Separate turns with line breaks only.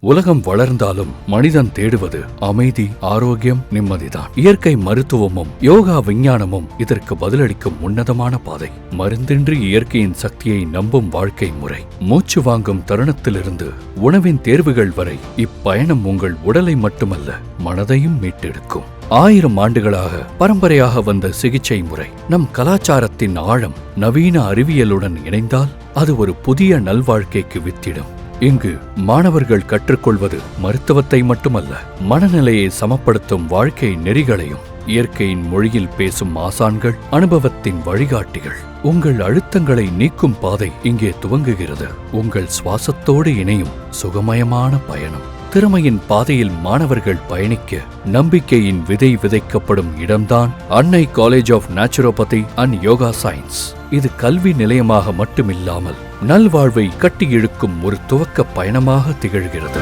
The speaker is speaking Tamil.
உலகம் வளர்ந்தாலும் மனிதன் தேடுவது அமைதி, ஆரோக்கியம், நிம்மதிதான். இயற்கை மருத்துவமும் யோகா விஞ்ஞானமும் இதற்கு பதிலளிக்கும் உன்னதமான பாதை. மருந்தின்றி இயற்கையின் சக்தியை நம்பும் வாழ்க்கை முறை. மூச்சு வாங்கும் தருணத்திலிருந்து உணவின் தேர்வுகள் வரை இப்பயணம் உங்கள் உடலை மட்டுமல்ல, மனதையும் மீட்டெடுக்கும். 1000 ஆண்டுகளாக பரம்பரையாக வந்த சிகிச்சை முறை நம் கலாச்சாரத்தின் ஆழம் நவீன அறிவியலுடன் இணைந்தால் அது ஒரு புதிய நல்வாழ்க்கைக்கு வித்திடும். இங்கு மாணவர்கள் கற்றுக்கொள்வது மருத்துவத்தை மட்டுமல்ல, மனநிலையை சமப்படுத்தும் வாழ்க்கை நெறிகளையும். இயற்கையின் மொழியில் பேசும் ஆசான்கள், அனுபவத்தின் வழிகாட்டிகள். உங்கள் அழுத்தங்களை நீக்கும் பாதை இங்கே துவங்குகிறது. உங்கள் சுவாசத்தோடு இணையும் சுகமயமான பயணம். திறமையின் பாதையில் மாணவர்கள் பயணிக்க நம்பிக்கையின் விதை விதைக்கப்படும் இடம்தான் Annai college of naturopathy and yoga science. இது கல்வி நிலையமாக மட்டுமில்லாமல் நல்வாழ்வை கட்டி இழுக்கும் ஒரு துவக்க பயணமாக திகழ்கிறது.